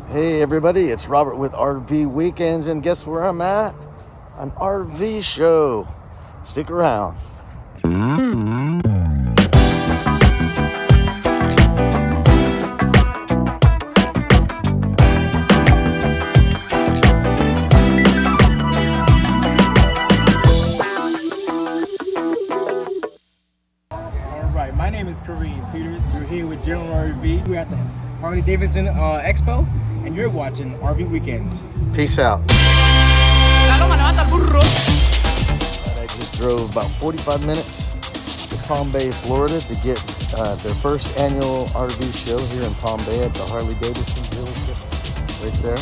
Hey everybody, it's Robert with RV Weekends, and guess where I'm at? An RV show. Stick around. All right, my name is Kareem Peters. You're here with General RV. We're at the Harley Davidson Expo, and you're watching RV Weekends. Peace out. I just drove about 45 minutes to Palm Bay, Florida to get their first annual RV show here in Palm Bay at the Harley Davidson dealership right there.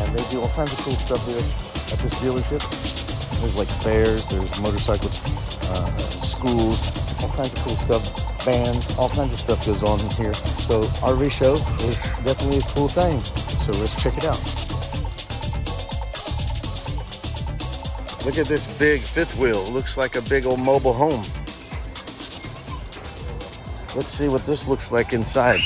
And they do all kinds of cool stuff here at this dealership. There's like fairs, there's motorcycles, schools, all kinds of cool stuff, bands, all kinds of stuff goes on here. So RV show is definitely a cool thing. So let's check it out. Look at this big fifth wheel. It looks like a big old mobile home. Let's see what this looks like inside.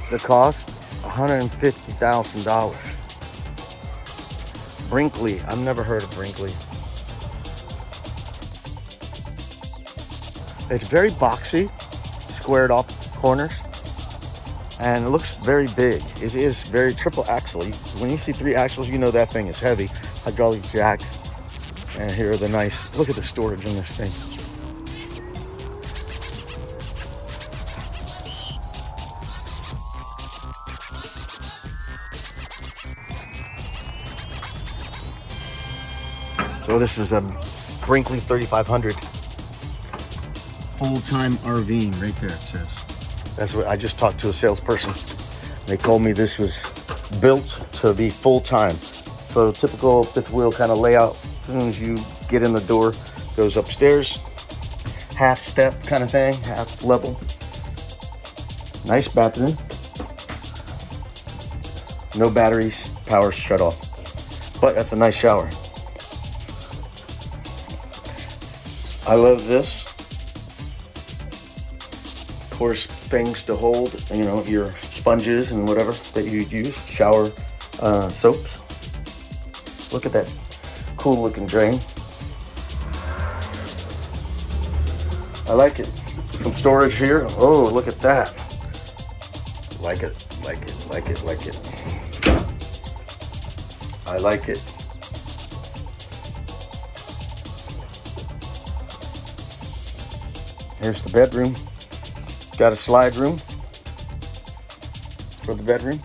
The cost, $150,000. Brinkley, I've never heard of Brinkley. It's very boxy, squared off corners, and it looks very big. It is very triple axle. When you see 3 axles, you know that thing is heavy. Hydraulic jacks, and here are the nice, look at the storage in this thing. So this is a Brinkley 3500 full-time RVing right there, it says. That's what I just talked to a salesperson. They told me this was built to be full-time. So typical fifth wheel kind of layout. As soon as you get in the door, goes upstairs, half step kind of thing, half level. Nice bathroom. No batteries, power shut off. But that's a nice shower. I love this. Of course, things to hold, you know, your sponges and whatever that you use, shower soaps. Look at that cool looking drain. I like it. Some storage here. Oh, look at that. Like it, like it, like it, like it. I like it. Here's the bedroom. Got a slide room for the bedroom.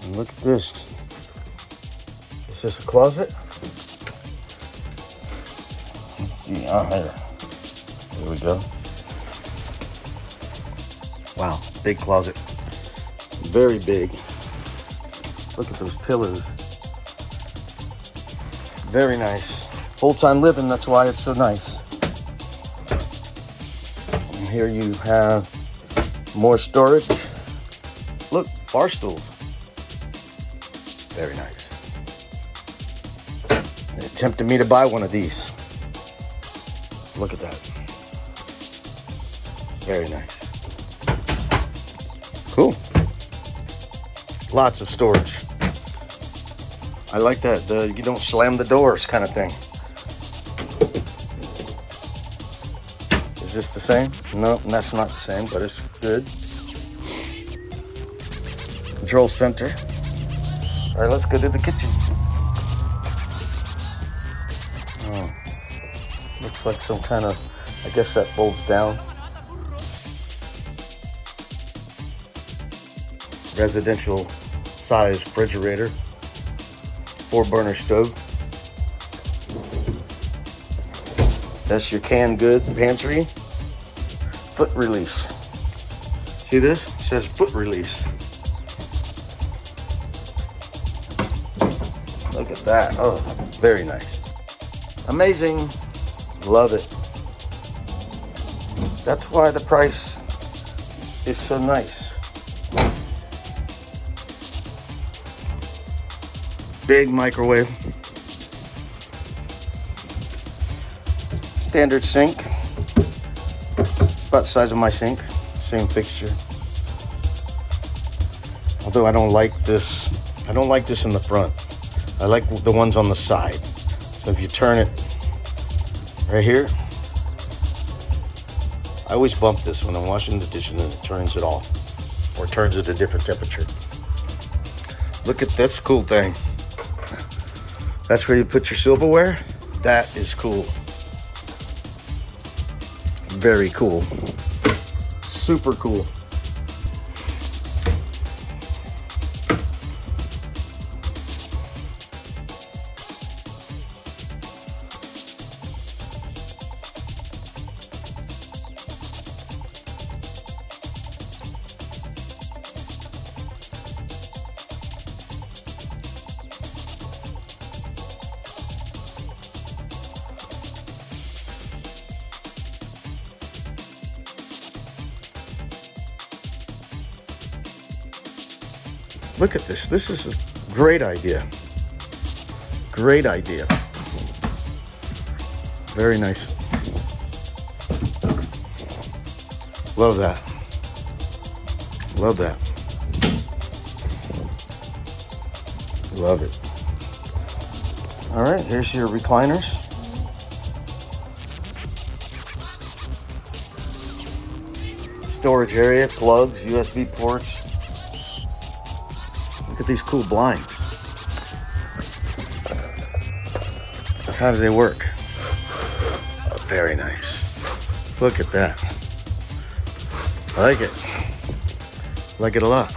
And look at this. Is this a closet? Let's see. Here we go. Wow, big closet. Very big. Look at those pillows. Very nice. Full-time living, that's why it's so nice. And here you have more storage. Look, bar stools. Very nice. They tempted me to buy one of these. Look at that. Very nice. Cool. Lots of storage. I like that. You don't slam the doors kind of thing. Is this the same? No, that's not the same, but it's good. Control center. All right, let's go to the kitchen. Oh, looks like some kind of, I guess that folds down. Residential size refrigerator. 4-burner stove. That's your canned good pantry. Foot release. See this? It says foot release. Look at that. Oh, very nice. Amazing. Love it. That's why the price is so nice. Big microwave. Standard sink. about the size of my sink. Same fixture. Although I don't like this. I don't like this in the front. I like the ones on the side. So if you turn it right here, I always bump this when I'm washing the dishes and it turns it off or turns it a different temperature. Look at this cool thing. That's where you put your silverware. That is cool. Very cool. Super cool. Look at this. This is a great idea. Great idea. Very nice. Love that. Love that. Love it. All right, here's your recliners. Storage area, plugs, USB ports. Look at these cool blinds. How do they work? Oh, very nice. Look at that. I like it. Like it a lot.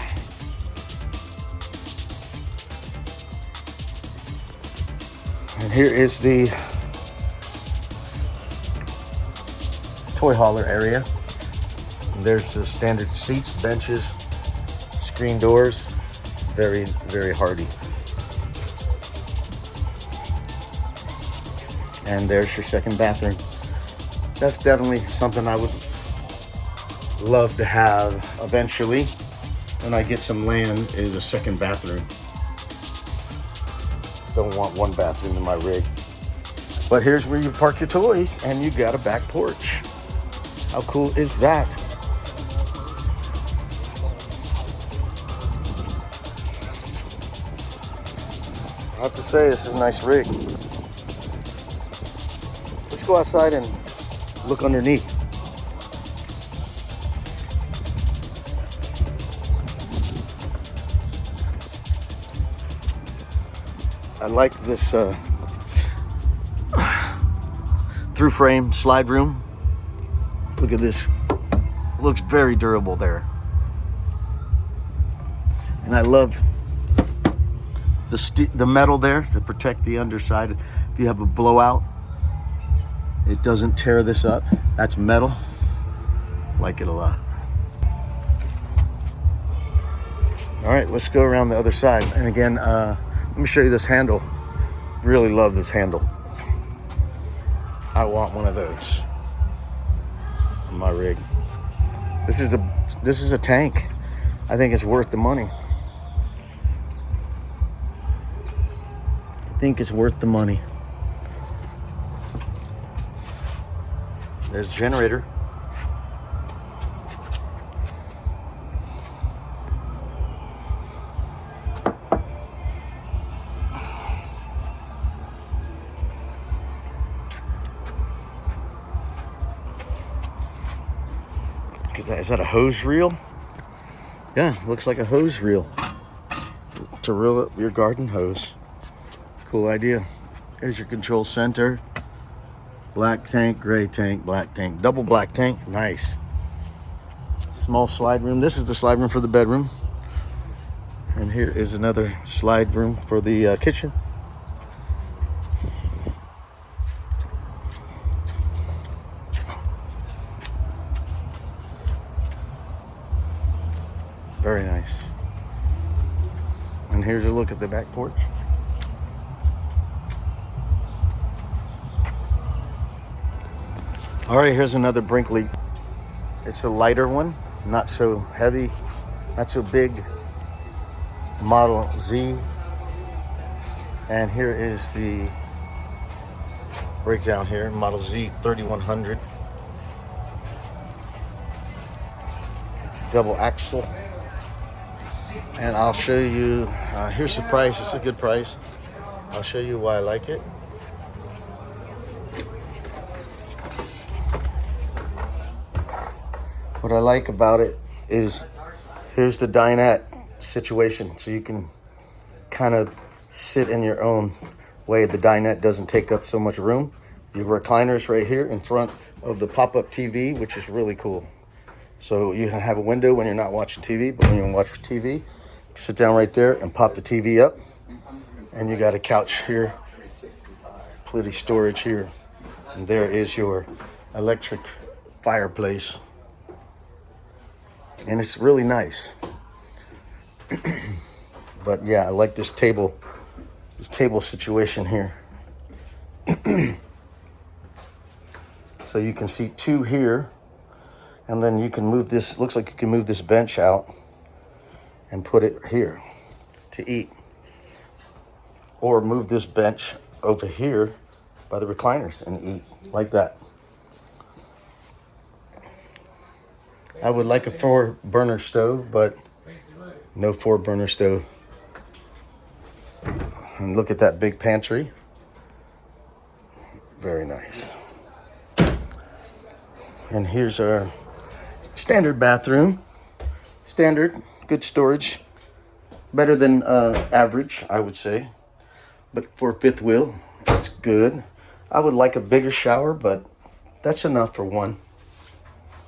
And here is the toy hauler area. And there's the standard seats, benches, screen doors. Very, very hardy. And there's your second bathroom. That's definitely something I would love to have eventually when I get some land, is a second bathroom. Don't want one bathroom in my rig. But here's where you park your toys, and you got a back porch. How cool is that? I have to say, this is a nice rig. Let's go outside and look underneath. I like this through frame slide room. Look at this. Looks very durable there. And I love the metal there to protect the underside. If you have a blowout, it doesn't tear this up. That's metal. Like it a lot. All right, let's go around the other side. And again, let me show you this handle. Really love this handle. I want one of those on my rig. This is a tank. I think it's worth the money. I think it's worth the money. There's a generator. Is that a hose reel? Yeah, looks like a hose reel to reel up your garden hose. Cool idea. Here's your control center. Black tank, gray tank, black tank, double black tank. Nice. Small slide room. This is the slide room for the bedroom. And here is another slide room for the kitchen. Very nice. And here's a look at the back porch. All right, here's another Brinkley. It's a lighter one, not so heavy, not so big. Model Z. And here is the breakdown here, Model Z 3100. double axle. And I'll show you, here's the price. It's a good price. I'll show you why I like it. What I like about it is, here's the dinette situation. So you can kind of sit in your own way. The dinette doesn't take up so much room. Your recliners right here in front of the pop-up TV, which is really cool. So you have a window when you're not watching TV, but when you watch TV, sit down right there and pop the TV up. And you got a couch here, plenty storage here. And there is your electric fireplace. And it's really nice. But yeah, I like this table situation here. So you can see two here, and then you can move this, looks like you can move this bench out and put it here to eat. Or move this bench over here by the recliners and eat like that. I would like a 4-burner stove, but no 4-burner stove. And look at that big pantry. Very nice. And here's our standard bathroom. Standard, good storage. Better than average, I would say. But for a fifth wheel, it's good. I would like a bigger shower, but that's enough for one.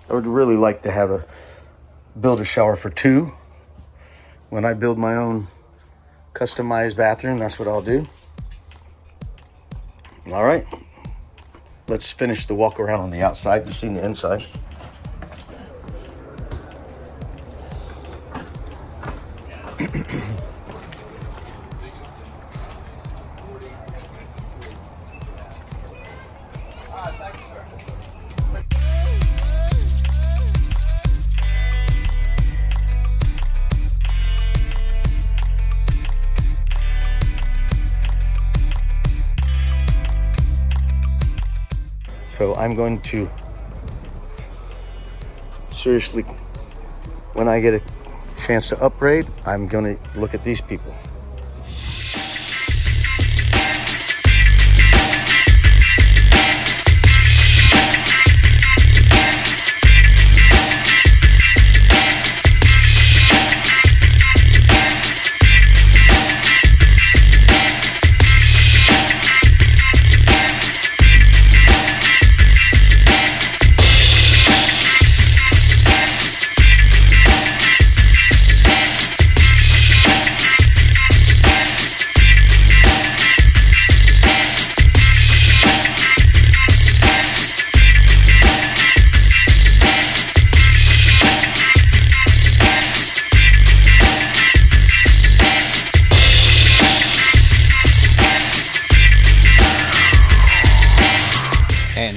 I would really like to build a shower for 2. When I build my own customized bathroom, that's what I'll do. All right, let's finish the walk around on the outside. You've seen the inside. So I'm going to, seriously, when I get a chance to upgrade, I'm going to look at these people.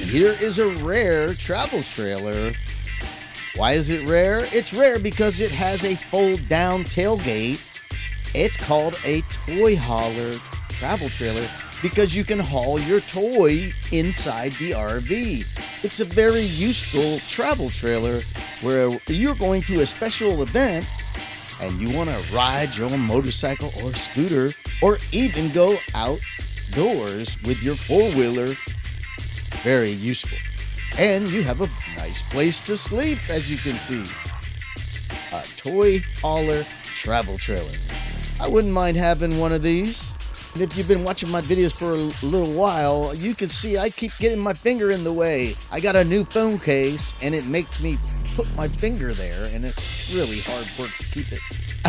Here is a rare travel trailer. Why is it rare? It's rare because it has a fold-down tailgate. It's called a toy hauler travel trailer because you can haul your toy inside the RV. It's a very useful travel trailer where you're going to a special event and you want to ride your own motorcycle or scooter or even go outdoors with your four-wheeler. Very useful. And you have a nice place to sleep, as you can see. A toy hauler travel trailer. I wouldn't mind having one of these. And if you've been watching my videos for a little while, you can see I keep getting my finger in the way. I got a new phone case, and it makes me put my finger there, and it's really hard work to keep it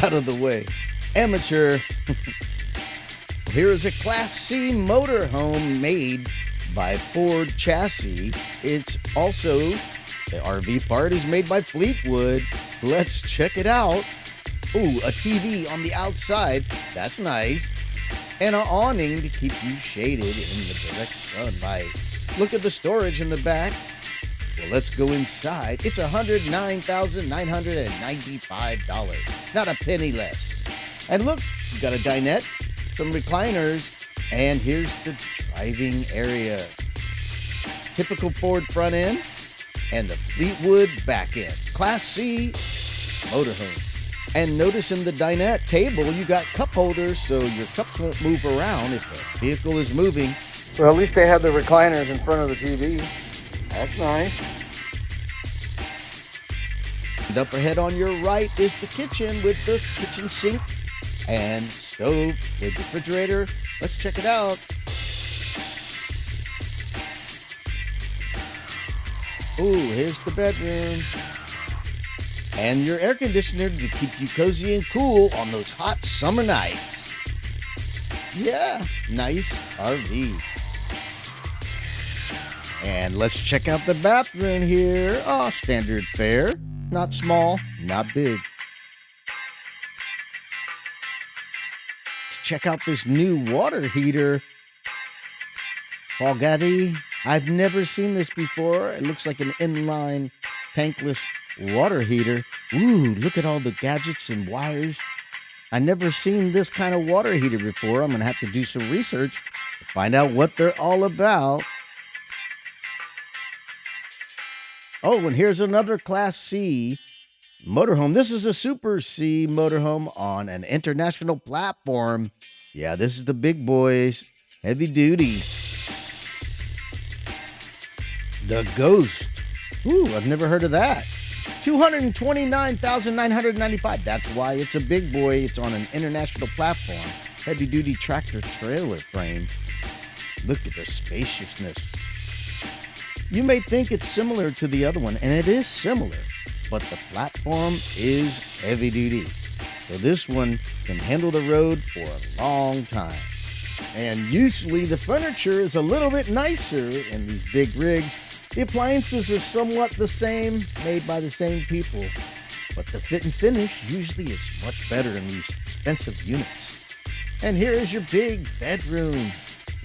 out of the way. Amateur. Here is a Class C motorhome made by Ford Chassis. It's also, the RV part is made by Fleetwood. Let's check it out. Ooh, a TV on the outside. That's nice. And an awning to keep you shaded in the direct sunlight. Look at the storage in the back. Well, let's go inside. It's $109,995. Not a penny less. And look, you got a dinette, some recliners, and here's the driving area. Typical Ford front end and the Fleetwood back end. Class C motorhome. And notice in the dinette table, you got cup holders so your cups won't move around if the vehicle is moving. Well, at least they have the recliners in front of the TV. That's nice. And up ahead on your right is the kitchen with the kitchen sink and stove with the refrigerator. Let's check it out. Ooh, here's the bedroom. And your air conditioner to keep you cozy and cool on those hot summer nights. Yeah, nice RV. And let's check out the bathroom here. Oh, standard fare. Not small, not big. Let's check out this new water heater. Fogatti. I've never seen this before. It looks like an inline tankless water heater. Ooh, look at all the gadgets and wires. I never seen this kind of water heater before. I'm going to have to do some research to find out what they're all about. Oh, and here's another Class C motorhome. This is a Super C motorhome on an international platform. Yeah, this is the big boys, heavy duty. The Ghost. Ooh, I've never heard of that. $229,995. That's why it's a big boy. It's on an international platform. Heavy duty tractor trailer frame. Look at the spaciousness. You may think it's similar to the other one, and it is similar, but the platform is heavy duty. So this one can handle the road for a long time. And usually the furniture is a little bit nicer in these big rigs. The appliances are somewhat the same, made by the same people, but the fit and finish usually is much better in these expensive units. And here is your big bedroom.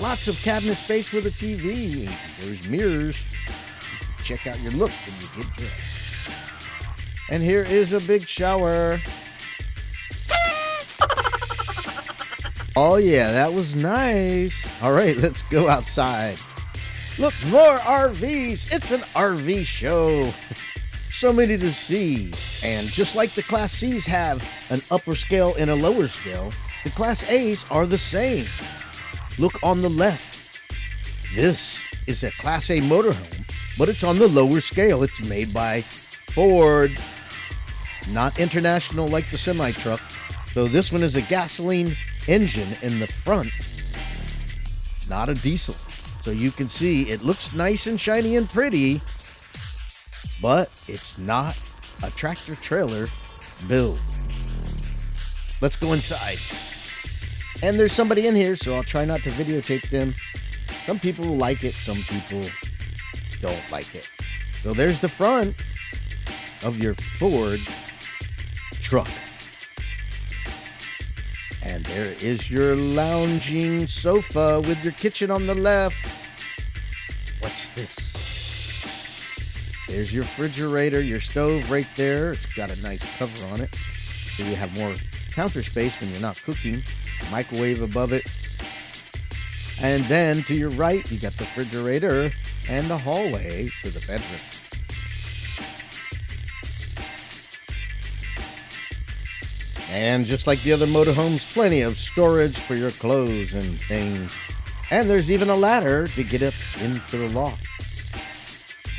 Lots of cabinet space with a TV. There's mirrors. Check out your look when you get dressed. And here is a big shower. Oh yeah, that was nice. All right, let's go outside. Look, more RVs. It's an RV show. So many to see. And just like the Class C's have an upper scale and a lower scale, the Class A's are the same. Look on the left. This is a Class A motorhome, but it's on the lower scale. It's made by Ford, not international like the semi-truck. So this one is a gasoline engine in the front, not a diesel. So you can see it looks nice and shiny and pretty, but it's not a tractor trailer build. Let's go inside. And there's somebody in here, so I'll try not to videotape them. Some people will like it, some people don't like it. So there's the front of your Ford truck. And there is your lounging sofa with your kitchen on the left. What's this? There's your refrigerator, your stove right there. It's got a nice cover on it, so you have more counter space when you're not cooking. Microwave above it. And then to your right, you got the refrigerator and the hallway to the bedroom. And just like the other motorhomes, plenty of storage for your clothes and things. And there's even a ladder to get up into the loft.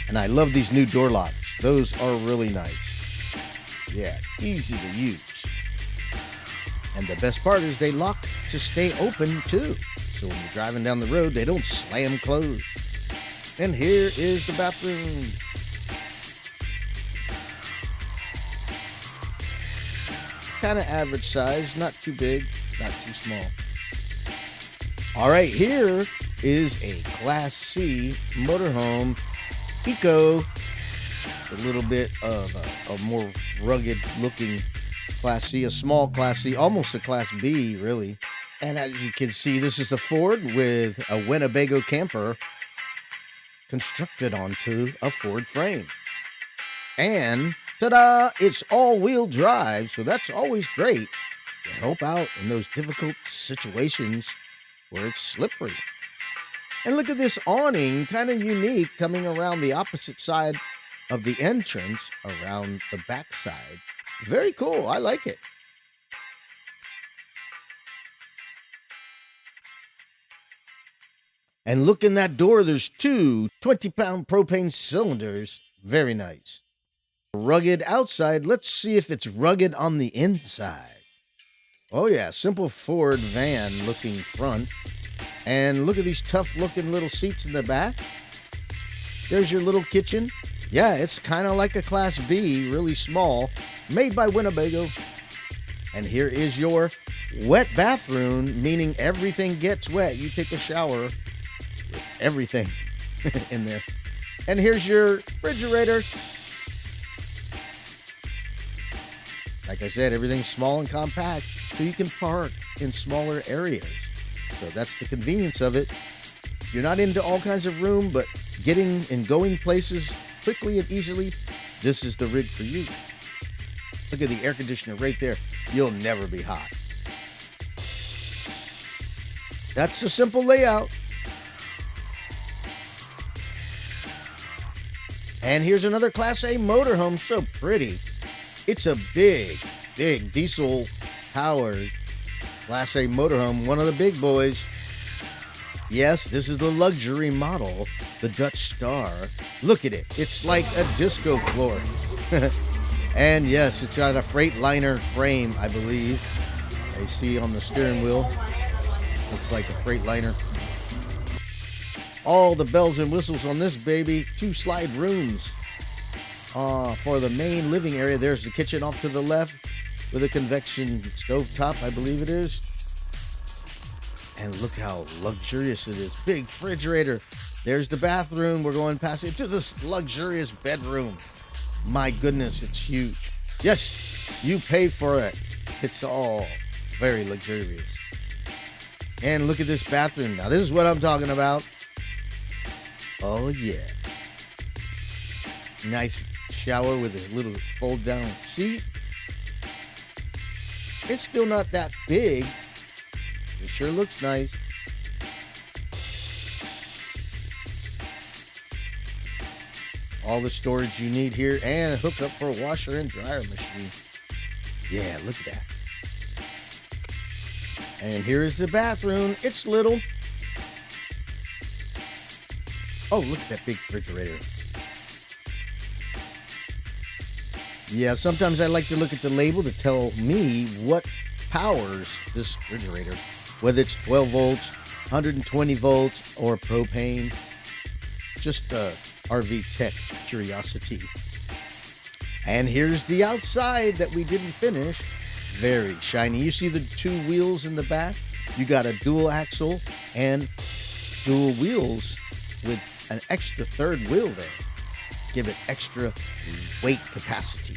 And I love these new door locks. Those are really nice. Yeah, easy to use. And the best part is they lock to stay open too. So when you're driving down the road, they don't slam closed. And here is the bathroom. Kind of average size, not too big, not too small. All right, here is a Class C motorhome, Eco. A little bit of a more rugged looking Class C, a small Class C, almost a Class B, really. And as you can see, this is a Ford with a Winnebago camper constructed onto a Ford frame. And ta-da! It's all-wheel drive, so that's always great to help out in those difficult situations where it's slippery. And look at this awning, kind of unique, coming around the opposite side of the entrance, around the back side. Very cool. I like it. And look in that door, there's two 20-pound propane cylinders. Very nice. Rugged outside. Let's see if it's rugged on the inside. Oh yeah, simple Ford van looking front. And look at these tough looking little seats in the back. There's your little kitchen. Yeah, it's kind of like a Class B, really small, made by Winnebago. And here is your wet bathroom, meaning everything gets wet. You take a shower with everything in there. And here's your refrigerator. Like I said, everything's small and compact, so you can park in smaller areas. So that's the convenience of it. You're not into all kinds of room, but getting and going places quickly and easily, this is the rig for you. Look at the air conditioner right there. You'll never be hot. That's a simple layout. And here's another Class A motorhome. So pretty. It's a big diesel powered Class A motorhome. One of the big boys. Yes, this is the luxury model, the Dutch Star. Look at it. It's like a disco floor. And yes, it's got a Freightliner frame, I believe. I see on the steering wheel. Looks like a Freightliner. All the bells and whistles on this baby. 2 slide rooms. For the main living area, there's the kitchen off to the left with a convection stovetop, I believe it is. And look how luxurious it is. Big refrigerator. There's the bathroom. We're going past it to this luxurious bedroom. My goodness, it's huge. Yes, you pay for it. It's all very luxurious. And look at this bathroom. Now, this is what I'm talking about. Oh, yeah. Nice shower with a little fold-down seat. It's still not that big. It sure looks nice. All the storage you need here and a hookup for a washer and dryer machine. Yeah, look at that. And here is the bathroom. It's little. Oh, look at that big refrigerator. Yeah, sometimes I like to look at the label to tell me what powers this refrigerator. Whether it's 12 volts, 120 volts, or propane. Just RV tech curiosity. And here's the outside that we didn't finish. Very shiny. You see the 2 wheels in the back? You got a dual axle and dual wheels with an extra 3rd wheel there. Give it extra weight capacity.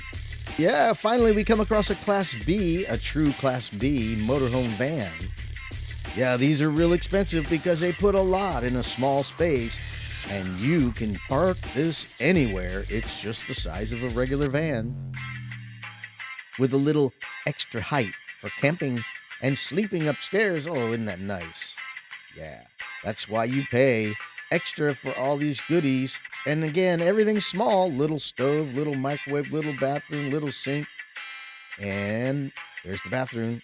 Yeah, finally we come across a Class B, a true Class B motorhome van. Yeah, these are real expensive because they put a lot in a small space, and you can park this anywhere. It's just the size of a regular van with a little extra height for camping and sleeping upstairs. Oh, isn't that nice? Yeah, that's why you pay extra for all these goodies. And again, everything's small. Little stove, little microwave, little bathroom, little sink. And there's the bathroom.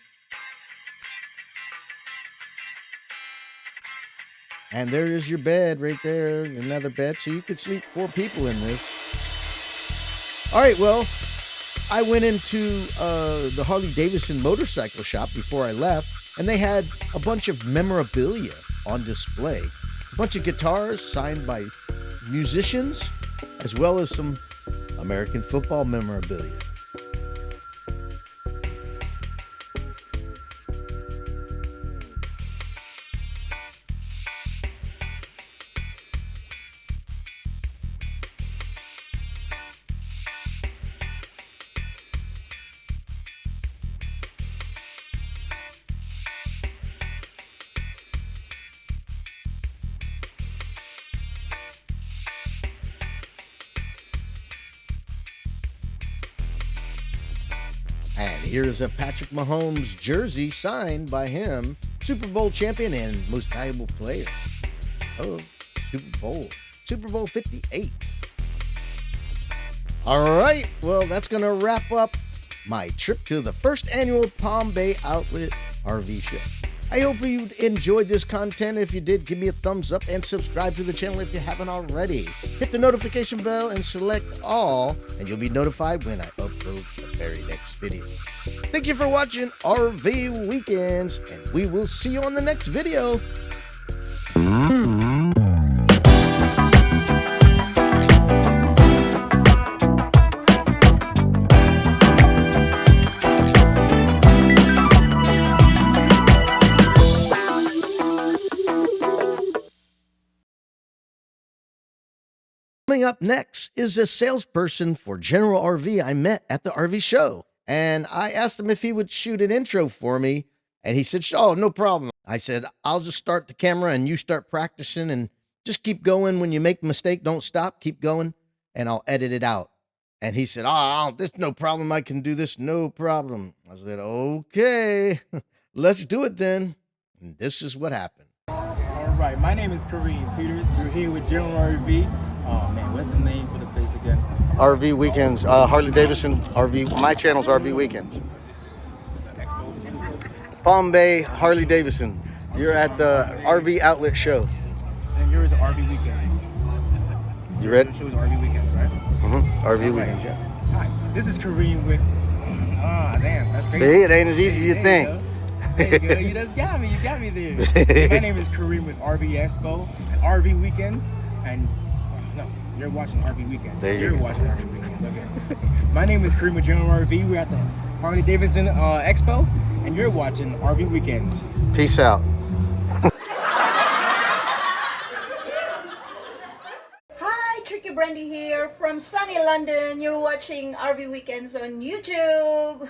And there is your bed right there, another bed. So you could sleep 4 people in this. All right, well, I went into the Harley-Davidson motorcycle shop before I left, and they had a bunch of memorabilia on display. A bunch of guitars signed by musicians, as well as some American football memorabilia. And here's a Patrick Mahomes jersey signed by him, Super Bowl champion and most valuable player. Oh, Super Bowl 58. All right, well, that's going to wrap up my trip to the first annual Palm Bay Outlet RV Show. I hope you enjoyed this content. If you did, give me a thumbs up and subscribe to the channel if you haven't already. Hit the notification bell and select all, and you'll be notified when I upload the very next video. Thank you for watching RV Weekends, and we will see you on the next video. Coming up next is a salesperson for General RV I met at the RV show. And I asked him if he would shoot an intro for me. And he said, oh, no problem. I said, I'll just start the camera and you start practicing and just keep going. When you make a mistake, don't stop, keep going, and I'll edit it out. And he said, there's no problem. I can do this. No problem. I said, okay, let's do it then. And this is what happened. All right, my name is Kareem Peters. You're here with General RV. Oh man, what's the name for the place again? RV Weekends, Harley Davidson RV. My channel's RV Weekends. Palm Bay Harley Davidson. You're at the RV Outlet Show. And yours is RV Weekends. You ready? The show is RV Weekends, right? Mm-hmm. RV Right. Weekends, yeah. Hi, this is Kareem with. Damn, that's crazy. See, it ain't as easy as you think. There you go. You just got me. You got me there. My name is Kareem with RV Expo and RV Weekends. And no, you're watching RV Weekends. There you You're go. watching RV Weekends. Okay. My name is Kareem with General RV. We're at the Harley Davidson Expo, and you're watching RV Weekends. Peace out. Hi, Tricky Brandy here from sunny London. You're watching RV Weekends on YouTube.